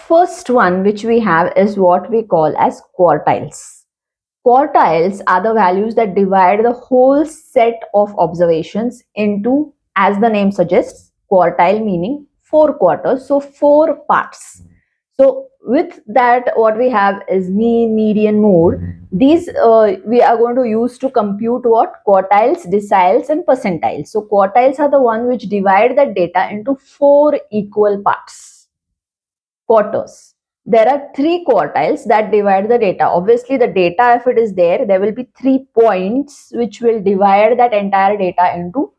first one which we have is what we call as quartiles. Quartiles are the values that divide the whole set of observations into, as the name suggests, quartile meaning 4 quarters, so 4 parts. So with that, what we have is mean, median, mode. These we are going to use to compute what? Quartiles, deciles and percentiles. So quartiles are the one which divide the data into 4 equal parts, quarters. There are 3 quartiles that divide the data. Obviously the data, if it is there will be 3 points which will divide that entire data into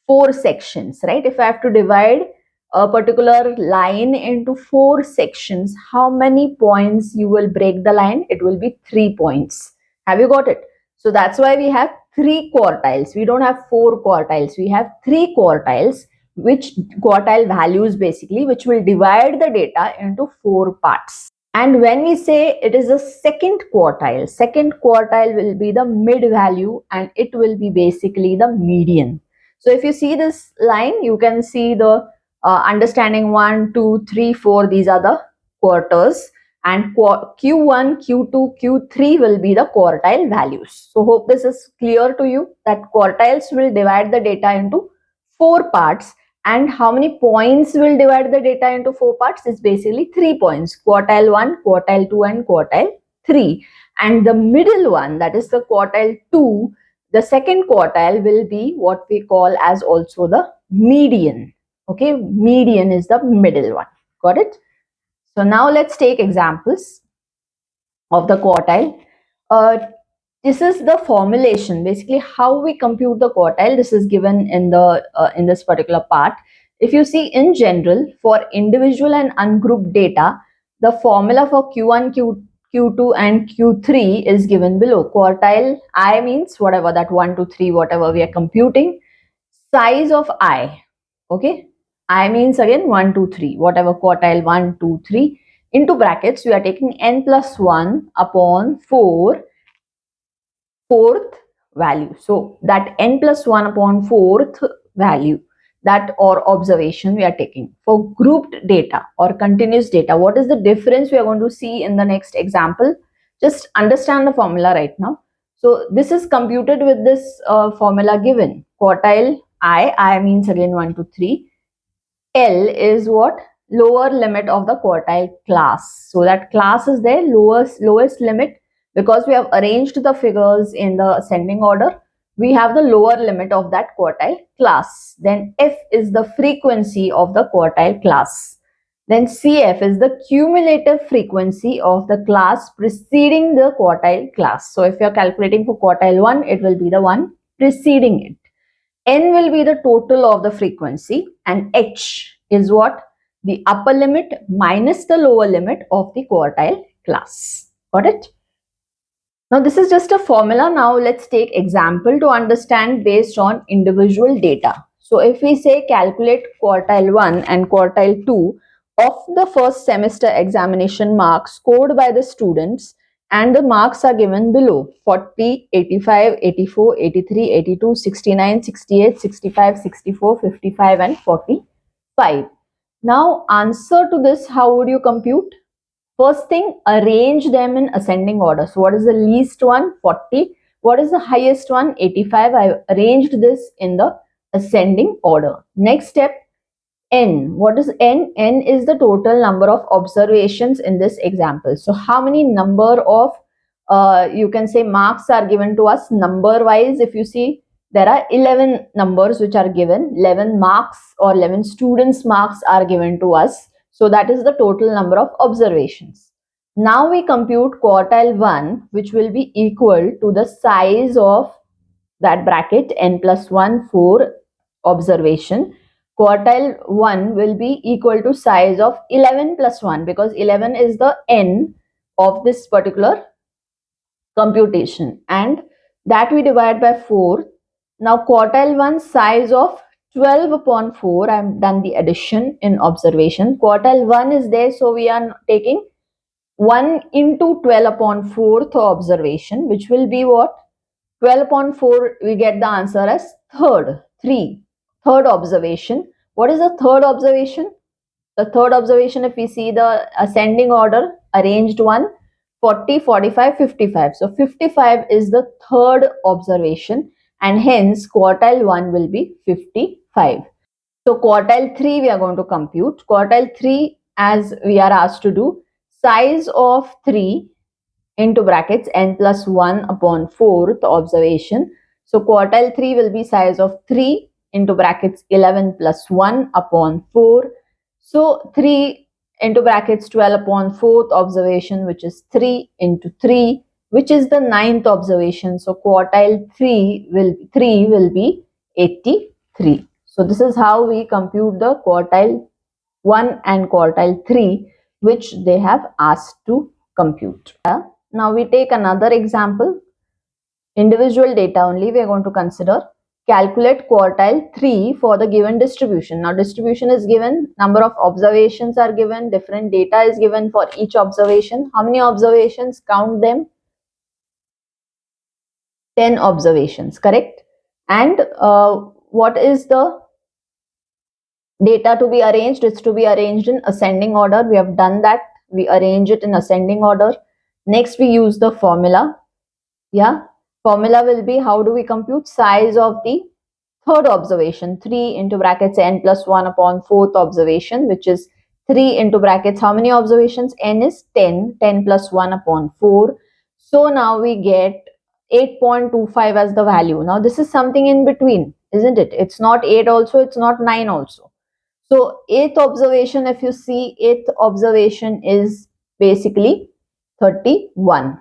4 sections, right? If I have to divide a particular line into 4 sections, how many points you will break the line? It will be 3 points. Have you got it? So that's why we have 3 quartiles. We don't have 4 quartiles. We have 3 quartiles, which quartile values basically, which will divide the data into 4 parts. And when we say it is a second quartile will be the mid value and it will be basically the median. So if you see this line, you can see the understanding 1, 2, 3, 4, these are the quarters, and Q1, Q2, Q3 will be the quartile values. So hope this is clear to you that quartiles will divide the data into 4 parts. And how many points will divide the data into 4 parts? Is basically 3 points, quartile 1, quartile 2 and quartile 3. And the middle one, that is the quartile 2, the second quartile will be what we call as also the median. Okay, median is the middle one. Got it? So now let's take examples of the quartile. This is the formulation, basically how we compute the quartile. This is given in the in this particular part. If you see in general, for individual and ungrouped data, the formula for Q1, Q2 and Q3 is given below. Quartile I means whatever that 1, 2, 3, whatever we are computing. Size of I, okay, I means again 1, 2, 3, whatever quartile 1, 2, 3, into brackets we are taking n plus 1 upon 4, fourth value. So that n plus 1 upon 4th value, that or observation we are taking. For grouped data or continuous data, what is the difference we are going to see in the next example? Just understand the formula right now. So this is computed with this formula given. Quartile I means again 1, 2, 3. L is what? Lower limit of the quartile class. So that class is there, lowest limit. Because we have arranged the figures in the ascending order, we have the lower limit of that quartile class. Then F is the frequency of the quartile class. Then CF is the cumulative frequency of the class preceding the quartile class. So if you are calculating for quartile 1, it will be the one preceding it. N will be the total of the frequency and H is what? The upper limit minus the lower limit of the quartile class. Got it? Now this is just a formula. Now let's take example to understand based on individual data. So if we say calculate quartile 1 and quartile 2 of the first semester examination marks scored by the students, and the marks are given below: 40, 85, 84, 83, 82, 69, 68, 65, 64, 55 and 45. Now answer to this, how would you compute? First thing, arrange them in ascending order. So what is the least one? 40. What is the highest one? 85. I arranged this in the ascending order. Next step, N. What is N? N is the total number of observations in this example. So how many number of you can say marks are given to us number wise? If you see, there are 11 numbers which are given. 11 marks or 11 students marks are given to us. So that is the total number of observations. Now we compute quartile 1, which will be equal to the size of that bracket n plus 1, 4 observation. Quartile 1 will be equal to size of 11 plus 1, because 11 is the n of this particular computation, and that we divide by 4. Now quartile 1 size of 12 upon 4, I have done the addition in observation. Quartile 1 is there, so we are taking 1 into 12 upon 4th observation, which will be what? 12 upon 4, we get the answer as third observation. What is the third observation? The third observation, if we see the ascending order, arranged one, 40, 45, 55. So 55 is the third observation, and hence quartile 1 will be 55. So quartile 3 we are going to compute. Quartile 3, as we are asked to do, size of 3 into brackets n plus 1 upon 4th observation. So quartile 3 will be size of 3 into brackets 11 plus 1 upon 4. So 3 into brackets 12 upon 4th observation, which is 3 into 3, which is the ninth observation. So quartile 3 will be 83. So this is how we compute the quartile 1 and quartile 3, which they have asked to compute. Now we take another example. Individual data only we are going to consider. Calculate quartile 3 for the given distribution. Now distribution is given, number of observations are given, different data is given for each observation. How many observations? Count them. 10 observations, correct? And what is the data to be arranged? It's to be arranged in ascending order. We have done that. We arrange it in ascending order. Next we use the formula. Formula will be, how do we compute size of the third observation? 3 into brackets n plus 1 upon 4th observation, which is 3 into brackets, how many observations? N is 10, 10 plus 1 upon 4. So now we get 8.25 as the value. Now this is something in between, isn't it? It's not 8 also, it's not 9 also. So 8th observation, if you see, 8th observation is basically 31,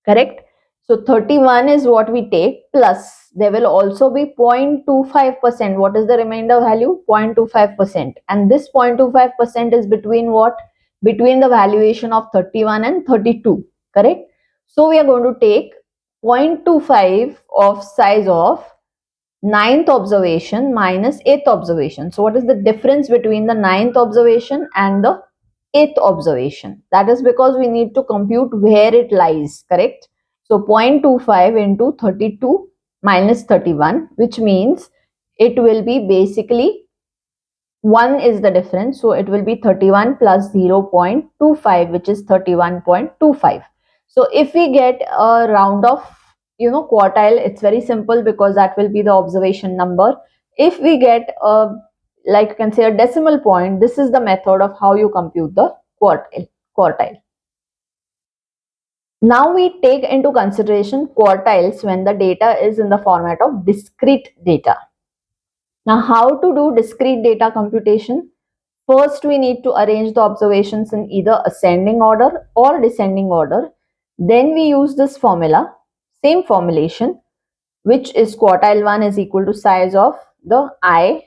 correct? So 31 is what we take, plus there will also be 0.25%. What is the remainder value? 0.25%. And this 0.25% is between what? Between the valuation of 31 and 32, correct? So we are going to take 0.25 of size of ninth observation minus 8th observation. So what is the difference between the ninth observation and the 8th observation? That is because we need to compute where it lies, correct? So 0.25 into 32 minus 31, which means it will be basically 1 is the difference. So it will be 31 plus 0.25, which is 31.25. So if we get a round of quartile, it's very simple because that will be the observation number. If we get like you can say a decimal point, this is the method of how you compute the quartile. Now we take into consideration quartiles when the data is in the format of discrete data. Now how to do discrete data computation? First we need to arrange the observations in either ascending order or descending order. Then we use this formula, same formulation, which is quartile 1 is equal to size of the I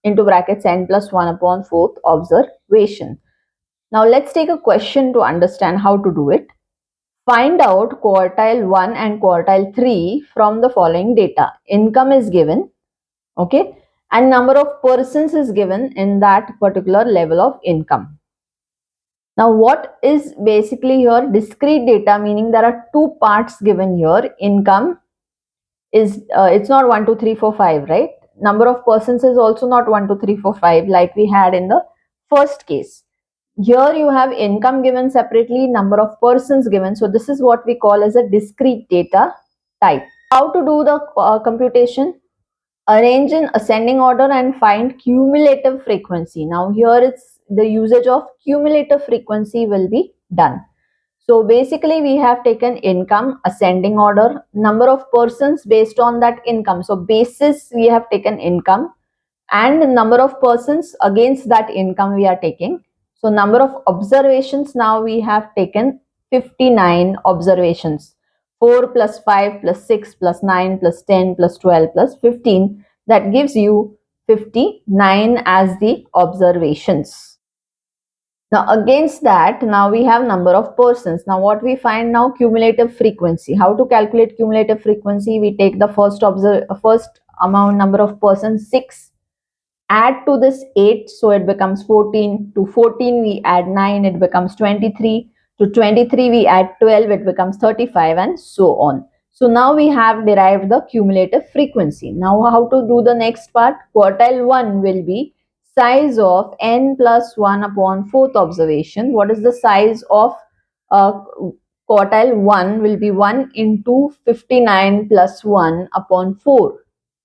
into brackets n plus 1 upon 4th observation. Now let's take a question to understand how to do it. Find out quartile 1 and quartile 3 from the following data. Income is given, okay, and number of persons is given in that particular level of income. Now what is basically here discrete data, meaning there are two parts given here. Income is it's not 1 2 3 4 5, right? Number of persons is also not 1 2 3 4 5 like we had in the first case. Here you have income given separately, number of persons given. So this is what we call as a discrete data type. How to do the computation? Arrange in ascending order and find cumulative frequency. Now here it's the usage of cumulative frequency will be done. So basically we have taken income ascending order, number of persons based on that income. So basis we have taken income and number of persons against that income we are taking. So number of observations, now we have taken 59 observations. 4 plus 5 plus 6 plus 9 plus 10 plus 12 plus 15. That gives you 59 as the observations. Now against that, now we have number of persons. Now what we find now? Cumulative frequency. How to calculate cumulative frequency? We take the first amount number of persons 6. Add to this 8, so it becomes 14. To 14 we add 9, it becomes 23. To 23 we add 12, it becomes 35, and so on. So now we have derived the cumulative frequency. Now how to do the next part? Quartile 1 will be size of n plus 1 upon fourth observation. What is the size of uh, quartile 1 will be 1 into 59 plus 1 upon 4.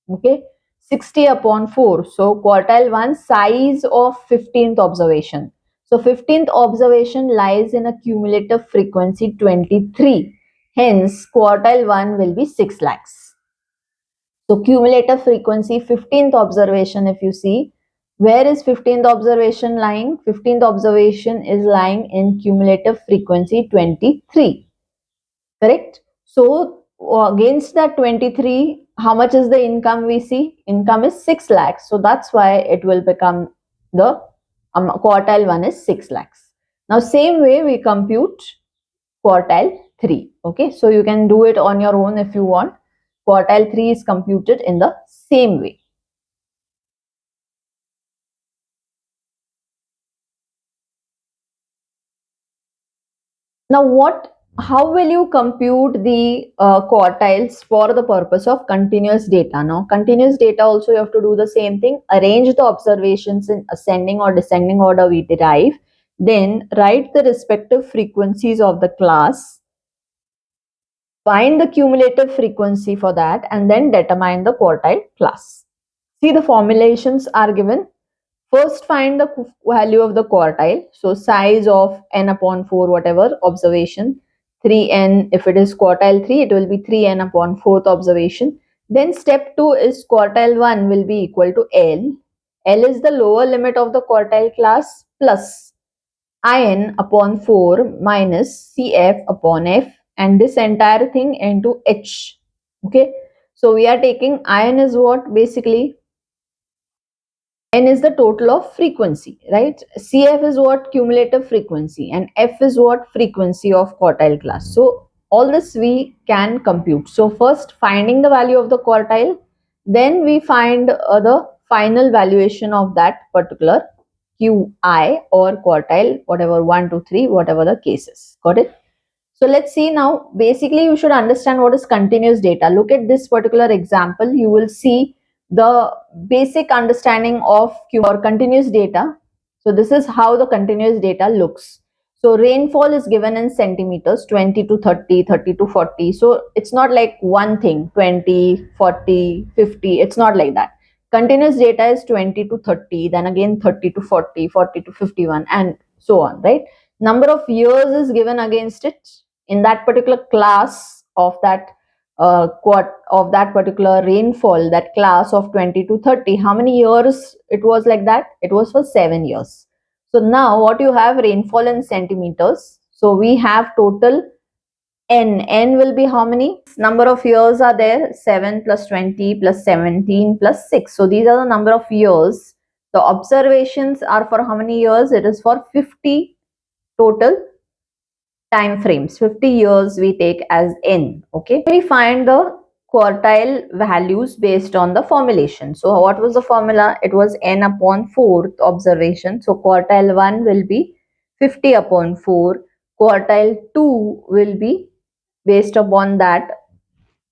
Okay, 60 upon 4. So quartile 1 size of 15th observation. So 15th observation lies in a cumulative frequency 23. Hence quartile 1 will be 6 lakhs. So cumulative frequency 15th observation, if you see, where is 15th observation lying? 15th observation is lying in cumulative frequency 23. Correct? So against that 23, how much is the income we see? Income is 6 lakhs. So that's why it will become the quartile 1 is 6 lakhs. Now same way we compute quartile 3. Okay, so you can do it on your own if you want. Quartile 3 is computed in the same way. Now how will you compute the quartiles for the purpose of continuous data? Now continuous data also you have to do the same thing. Arrange the observations in ascending or descending order we derive. Then write the respective frequencies of the class. Find the cumulative frequency for that and then determine the quartile class. See, the formulations are given. First find the value of the quartile. So size of n upon 4 whatever observation. 3n, if it is quartile 3 it will be 3n upon 4th observation. Then step 2 is quartile 1 will be equal to L. L is the lower limit of the quartile class plus in upon 4 minus cf upon f, and this entire thing into h. Okay, so we are taking in is what? Basically n is the total of frequency, right? Cf is what? Cumulative frequency, and f is what? Frequency of quartile class. So all this we can compute. So first finding the value of the quartile, then we find the final valuation of that particular qi or quartile, whatever 1 to 3, whatever the case is. Got it? So let's see now. Basically, you should understand what is continuous data. Look at this particular example. You will see the basic understanding of or continuous data. So this is how the continuous data looks. So rainfall is given in centimeters, 20 to 30, 30 to 40. So it's not like one thing, 20, 40, 50. It's not like that. Continuous data is 20 to 30, then again 30 to 40, 40 to 51, and so on, right? Number of years is given against it in that particular class of that of that particular rainfall, that class of 20 to 30. How many years it was like that? It was for 7 years. So now what you have, rainfall in centimeters. So we have total n will be how many? Number of years are there, 7 plus 20 plus 17 plus 6. So these are the number of years. The observations are for how many years? It is for 50 total time frames. 50 years we take as n. Okay, we find the quartile values based on the formulation. So what was the formula? It was n upon 4th observation. So quartile 1 will be 50 upon 4. Quartile 2 will be based upon that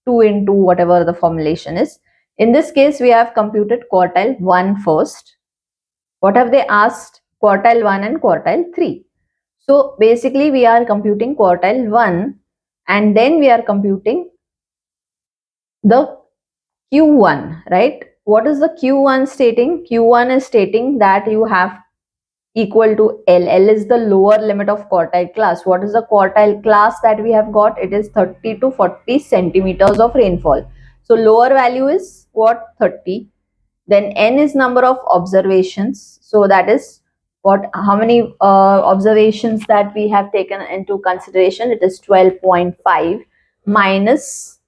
2 into whatever the formulation is. In this case we have computed quartile 1 first. What have they asked? Quartile 1 and quartile 3. So basically we are computing quartile 1 and then we are computing the Q1, right? What is the Q1 stating? Q1 is stating that you have equal to L. L is the lower limit of quartile class. What is the quartile class that we have got? It is 30 to 40 centimeters of rainfall. So lower value is what? 30. Then n is number of observations. So that is what, how many observations that we have taken into consideration? It is 12.5 minus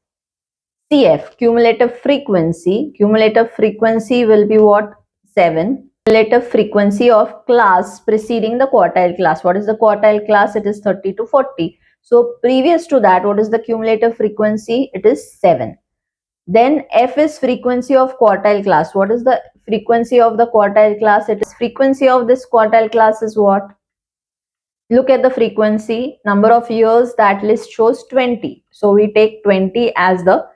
cf, cumulative frequency. Cumulative frequency will be what? 7. Cumulative frequency of class preceding the quartile class. What is the quartile class? It is 30 to 40. So previous to that, what is the cumulative frequency? It is 7. Then f is frequency of quartile class. What is the frequency of the quartile class? It is frequency of this quartile class is what? Look at the frequency. Number of years, that list shows 20. So we take 20 as the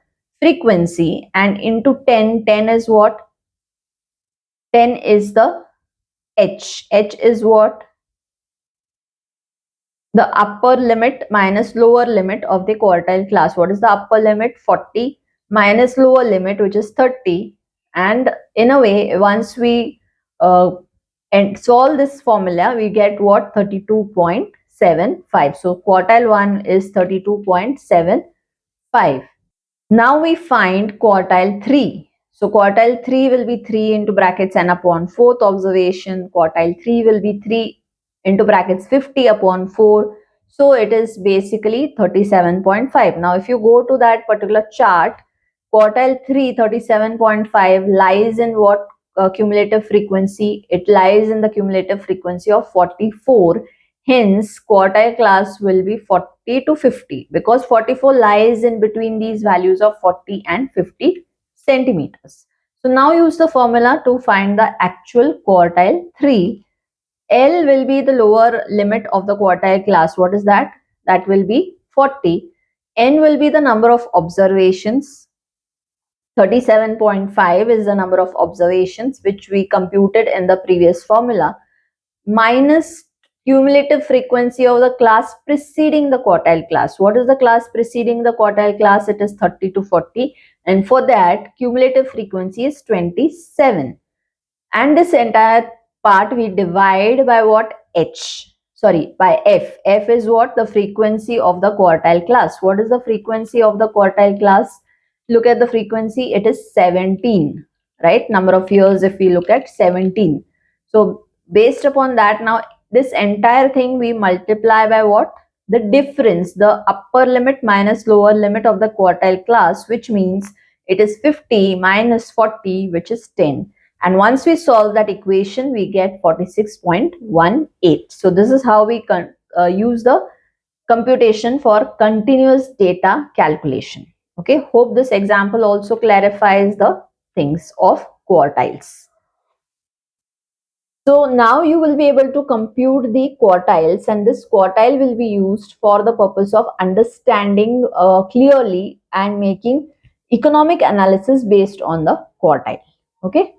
frequency and into 10. 10 is what? 10 is the H is what? The upper limit minus lower limit of the quartile class. What is the upper limit? 40 minus lower limit, which is 30. And in a way, once we and solve this formula, we get what? 32.75. So quartile 1 is 32.75. Now we find quartile 3. So quartile 3 will be 3 into brackets n upon 4th observation. Quartile 3 will be 3 into brackets 50 upon 4. So it is basically 37.5. Now if you go to that particular chart, quartile 3, 37.5 lies in what cumulative frequency? It lies in the cumulative frequency of 44. Hence, quartile class will be 40 to 50 because 44 lies in between these values of 40 and 50 centimeters. So now use the formula to find the actual quartile 3. L will be the lower limit of the quartile class. What is that? That will be 40. N will be the number of observations. 37.5 is the number of observations which we computed in the previous formula, minus cumulative frequency of the class preceding the quartile class. What is the class preceding the quartile class? It is 30 to 40, and for that cumulative frequency is 27. And this entire part we divide by what? By F. F is what? The frequency of the quartile class. What is the frequency of the quartile class? Look at the frequency, it is 17, right? Number of years, if we look at 17. So based upon that, now this entire thing we multiply by what? The difference, the upper limit minus lower limit of the quartile class, which means it is 50 minus 40, which is 10. And once we solve that equation, we get 46.18. So this is how we use the computation for continuous data calculation. Okay, hope this example also clarifies the things of quartiles. So now you will be able to compute the quartiles, and this quartile will be used for the purpose of understanding clearly and making economic analysis based on the quartile. Okay.